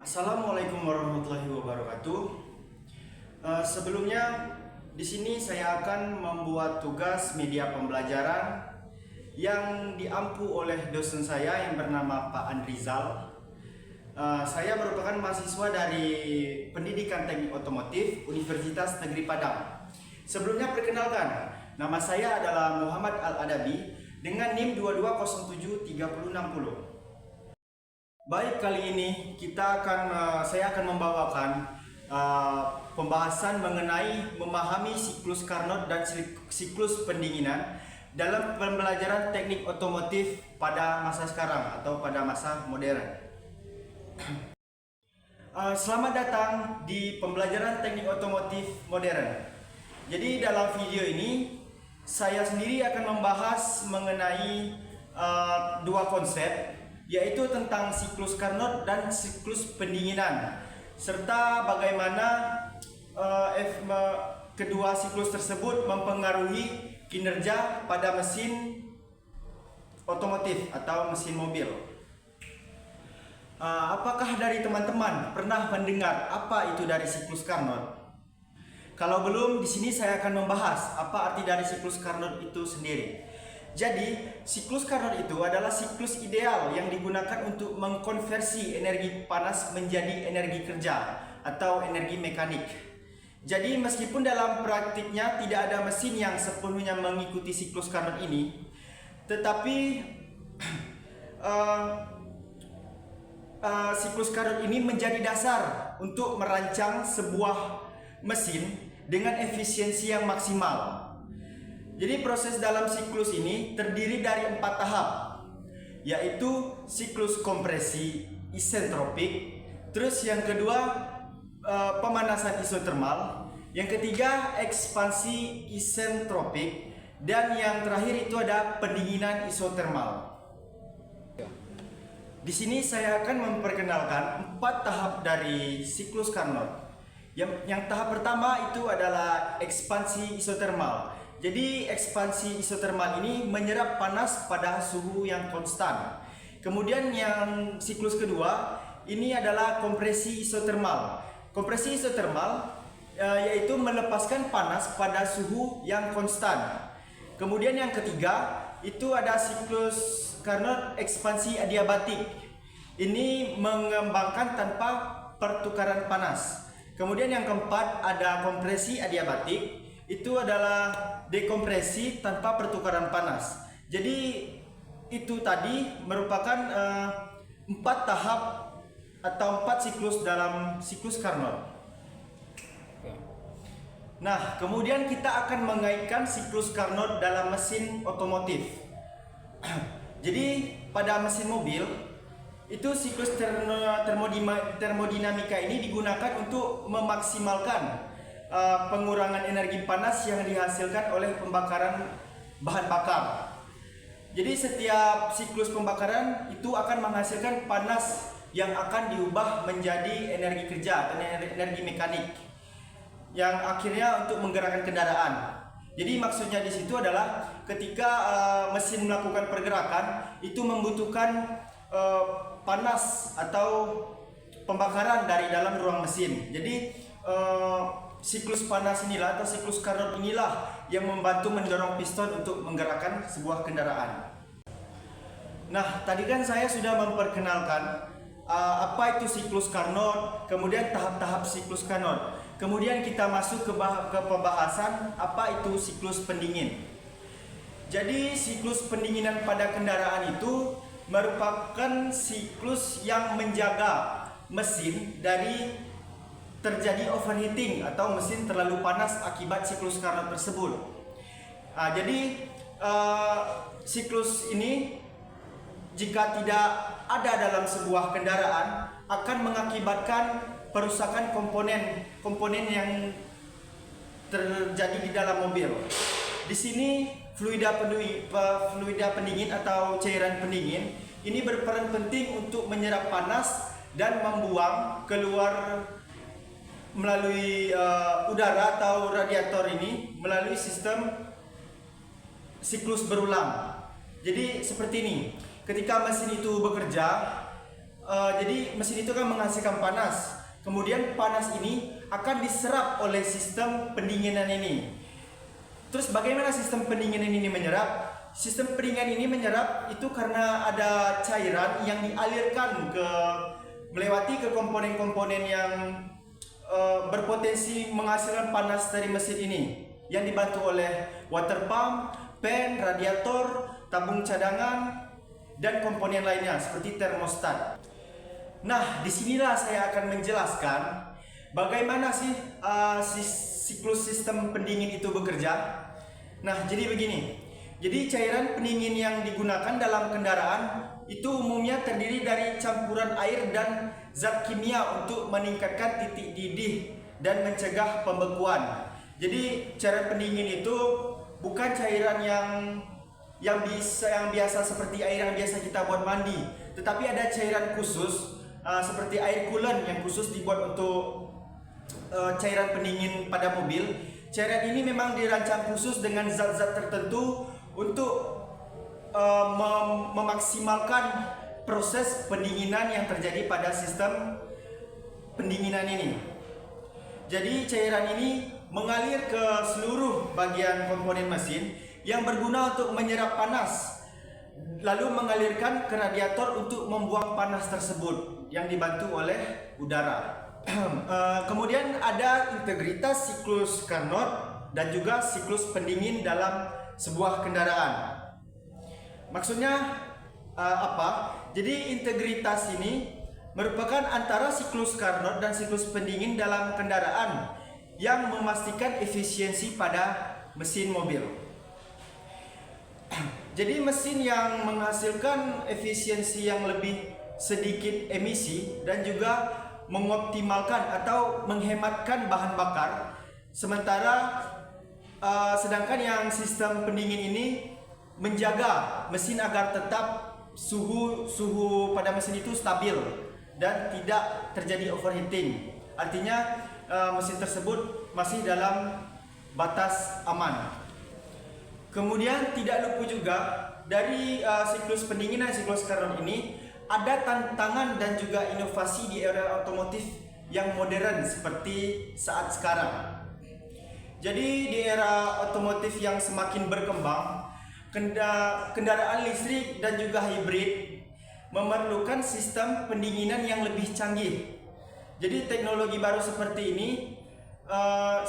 Assalamualaikum warahmatullahi wabarakatuh. Sebelumnya di sini saya akan membuat tugas media pembelajaran yang diampu oleh dosen saya yang bernama Pak Andrizal. Saya merupakan mahasiswa dari Pendidikan Teknik Otomotif Universitas Negeri Padang. Sebelumnya perkenalkan, nama saya adalah Muhammad Al-Adabi dengan NIM 22073060. Baik, kali ini saya akan membawakan pembahasan mengenai memahami siklus Carnot dan siklus pendinginan dalam pembelajaran teknik otomotif pada masa sekarang atau pada masa modern. Selamat datang di pembelajaran teknik otomotif modern. Jadi dalam video ini saya sendiri akan membahas mengenai dua konsep, yaitu tentang siklus Carnot dan siklus pendinginan, serta bagaimana kedua siklus tersebut mempengaruhi kinerja pada mesin otomotif atau mesin mobil. Apakah dari teman-teman pernah mendengar apa itu dari siklus Carnot? Kalau belum, di sini saya akan membahas apa arti dari siklus Carnot itu sendiri. Jadi, siklus Carnot itu adalah siklus ideal yang digunakan untuk mengkonversi energi panas menjadi energi kerja atau energi mekanik. Jadi, meskipun dalam praktiknya tidak ada mesin yang sepenuhnya mengikuti siklus Carnot ini, tetapi siklus Carnot ini menjadi dasar untuk merancang sebuah mesin dengan efisiensi yang maksimal. Jadi proses dalam siklus ini terdiri dari 4 tahap, yaitu siklus kompresi isentropik, terus yang kedua pemanasan isotermal, yang ketiga ekspansi isentropik, dan yang terakhir itu ada pendinginan isotermal. Di sini saya akan memperkenalkan 4 tahap dari siklus Carnot. Yang tahap pertama itu adalah ekspansi isotermal. Jadi ekspansi isotermal ini menyerap panas pada suhu yang konstan. Kemudian yang siklus kedua ini adalah kompresi isotermal. Kompresi isotermal yaitu melepaskan panas pada suhu yang konstan. Kemudian yang ketiga itu ada siklus Carnot ekspansi adiabatik. Ini mengembangkan tanpa pertukaran panas. Kemudian yang keempat ada kompresi adiabatik. Itu adalah dekompresi tanpa pertukaran panas. Jadi itu tadi merupakan 4 tahap atau 4 siklus dalam siklus Carnot. Nah, kemudian kita akan mengaitkan siklus Carnot dalam mesin otomotif. Jadi pada mesin mobil itu siklus termodinamika ini digunakan untuk memaksimalkan pengurangan energi panas yang dihasilkan oleh pembakaran bahan bakar. Jadi setiap siklus pembakaran itu akan menghasilkan panas yang akan diubah menjadi energi kerja atau energi mekanik yang akhirnya untuk menggerakkan kendaraan. Jadi maksudnya di situ adalah ketika mesin melakukan pergerakan itu membutuhkan panas atau pembakaran dari dalam ruang mesin. Jadi siklus panas inilah atau siklus Carnot inilah yang membantu mendorong piston untuk menggerakkan sebuah kendaraan. Nah, tadi kan saya sudah memperkenalkan apa itu siklus Carnot, kemudian tahap-tahap siklus Carnot. Kemudian kita masuk ke pembahasan apa itu siklus pendingin. Jadi siklus pendinginan pada kendaraan itu merupakan siklus yang menjaga mesin dari terjadi overheating atau mesin terlalu panas akibat siklus Carnot tersebut. Jadi siklus ini jika tidak ada dalam sebuah kendaraan akan mengakibatkan perusakan komponen yang terjadi di dalam mobil. Di sini fluida pendingin atau cairan pendingin ini berperan penting untuk menyerap panas dan membuang keluar melalui udara atau radiator ini melalui sistem siklus berulang. Jadi seperti ini, ketika mesin itu bekerja, Jadi mesin itu kan menghasilkan panas. Kemudian panas ini akan diserap oleh sistem pendinginan ini. Terus bagaimana sistem pendinginan ini menyerap? Sistem pendinginan ini menyerap itu karena ada cairan yang dialirkan melewati ke komponen-komponen yang berpotensi menghasilkan panas dari mesin ini, yang dibantu oleh water pump, fan, radiator, tabung cadangan, dan komponen lainnya seperti termostat. Nah, disinilah saya akan menjelaskan bagaimana sih siklus sistem pendingin itu bekerja. Nah, jadi begini. Jadi cairan pendingin yang digunakan dalam kendaraan itu umumnya terdiri dari campuran air dan zat kimia untuk meningkatkan titik didih dan mencegah pembekuan. Jadi cairan pendingin itu bukan cairan yang biasa seperti air yang biasa kita buat mandi, tetapi ada cairan khusus seperti air coolant yang khusus dibuat untuk cairan pendingin pada mobil. Cairan ini memang dirancang khusus dengan zat-zat tertentu untuk memaksimalkan proses pendinginan yang terjadi pada sistem pendinginan ini. Jadi cairan ini mengalir ke seluruh bagian komponen mesin yang berguna untuk menyerap panas, lalu mengalirkan ke radiator untuk membuang panas tersebut yang dibantu oleh udara. Kemudian ada integritas siklus Carnot dan juga siklus pendingin dalam sebuah kendaraan. Maksudnya apa? Jadi integritas ini merupakan antara siklus Carnot dan siklus pendingin dalam kendaraan yang memastikan efisiensi pada mesin mobil. Jadi mesin yang menghasilkan efisiensi yang lebih sedikit emisi dan juga mengoptimalkan atau menghematkan bahan bakar, sedangkan yang sistem pendingin ini menjaga mesin agar tetap suhu pada mesin itu stabil dan tidak terjadi overheating. Artinya mesin tersebut masih dalam batas aman. Kemudian tidak lupa juga dari siklus pendinginan siklus Carnot ini ada tantangan dan juga inovasi di era otomotif yang modern seperti saat sekarang. Jadi di era otomotif yang semakin berkembang, kendaraan listrik dan juga hibrid memerlukan sistem pendinginan yang lebih canggih. Jadi teknologi baru seperti ini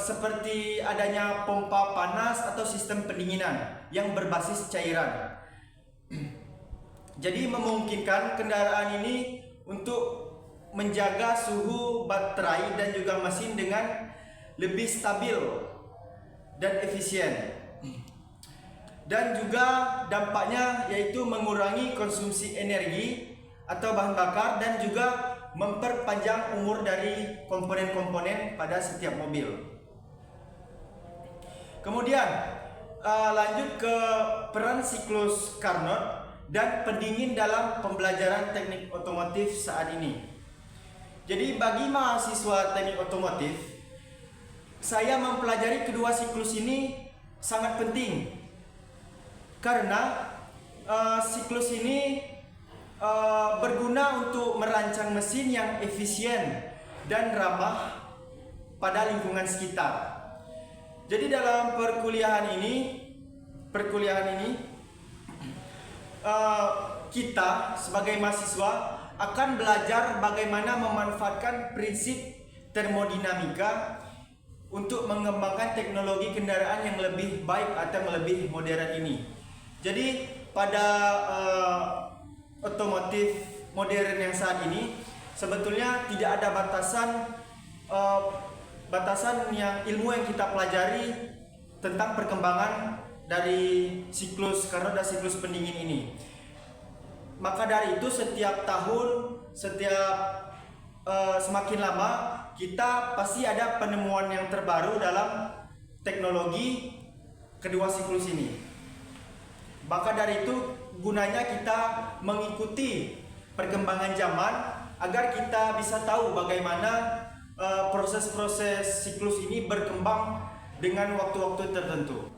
seperti adanya pompa panas atau sistem pendinginan yang berbasis cairan. Jadi memungkinkan kendaraan ini untuk menjaga suhu baterai dan juga mesin dengan lebih stabil dan efisien. Dan juga dampaknya yaitu mengurangi konsumsi energi atau bahan bakar dan juga memperpanjang umur dari komponen-komponen pada setiap mobil. Kemudian lanjut ke peran siklus Carnot dan pendingin dalam pembelajaran teknik otomotif saat ini. Jadi bagi mahasiswa teknik otomotif, saya mempelajari kedua siklus ini sangat penting karena siklus ini berguna untuk merancang mesin yang efisien dan ramah pada lingkungan sekitar. Jadi dalam perkuliahan ini kita sebagai mahasiswa akan belajar bagaimana memanfaatkan prinsip termodinamika untuk mengembangkan teknologi kendaraan yang lebih baik atau lebih modern ini. Jadi pada otomotif modern yang saat ini sebetulnya tidak ada batasan yang ilmu yang kita pelajari tentang perkembangan dari siklus Carnot dan siklus pendingin ini. Maka dari itu setiap tahun, semakin lama kita pasti ada penemuan yang terbaru dalam teknologi kedua siklus ini. Maka dari itu gunanya kita mengikuti perkembangan zaman agar kita bisa tahu bagaimana proses-proses siklus ini berkembang dengan waktu-waktu tertentu.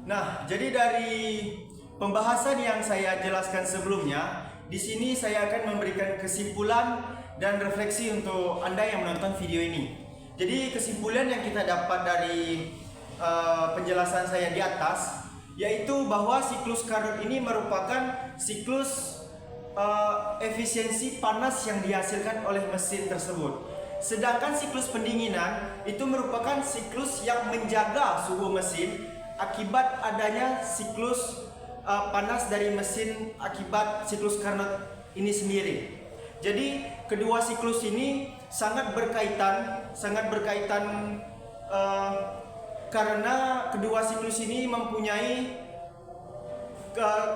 Nah, jadi dari pembahasan yang saya jelaskan sebelumnya, di sini saya akan memberikan kesimpulan dan refleksi untuk Anda yang menonton video ini. Jadi kesimpulan yang kita dapat dari penjelasan saya di atas, yaitu bahwa siklus Carnot ini merupakan siklus efisiensi panas yang dihasilkan oleh mesin tersebut. Sedangkan siklus pendinginan itu merupakan siklus yang menjaga suhu mesin akibat adanya siklus panas dari mesin akibat siklus Carnot ini sendiri. Jadi kedua siklus ini sangat berkaitan karena kedua siklus ini mempunyai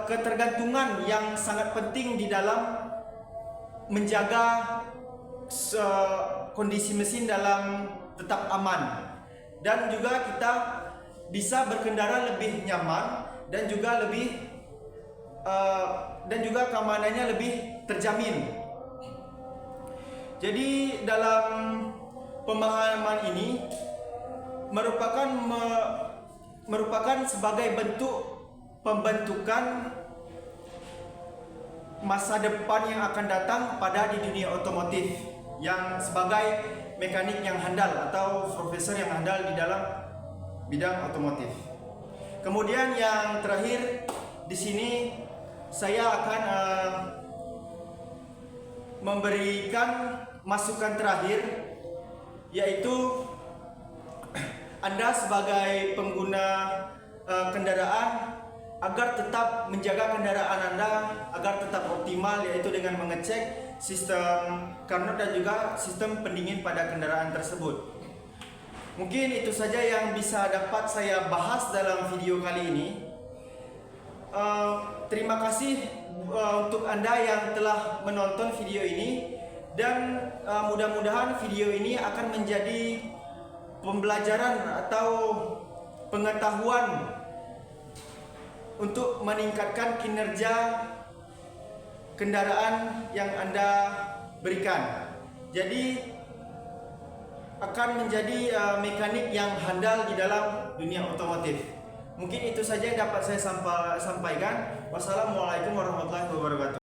ketergantungan yang sangat penting di dalam menjaga kondisi mesin dalam tetap aman, dan juga kita bisa berkendara lebih nyaman dan juga keamanannya lebih terjamin. Jadi dalam pemahaman ini merupakan sebagai bentuk pembentukan masa depan yang akan datang pada di dunia otomotif, yang sebagai mekanik yang handal atau profesor yang handal di dalam bidang otomotif. Kemudian yang terakhir di sini saya akan memberikan masukan terakhir, yaitu Anda sebagai pengguna kendaraan agar tetap menjaga kendaraan Anda agar tetap optimal, yaitu dengan mengecek sistem Carnot dan juga sistem pendingin pada kendaraan tersebut. Mungkin itu saja yang bisa dapat saya bahas dalam video kali ini. Terima kasih untuk Anda yang telah menonton video ini, dan mudah-mudahan video ini akan menjadi pembelajaran atau pengetahuan untuk meningkatkan kinerja kendaraan yang Anda berikan. Jadi akan menjadi mekanik yang handal di dalam dunia otomotif. Mungkin itu saja yang dapat saya sampaikan. Wassalamualaikum warahmatullahi wabarakatuh.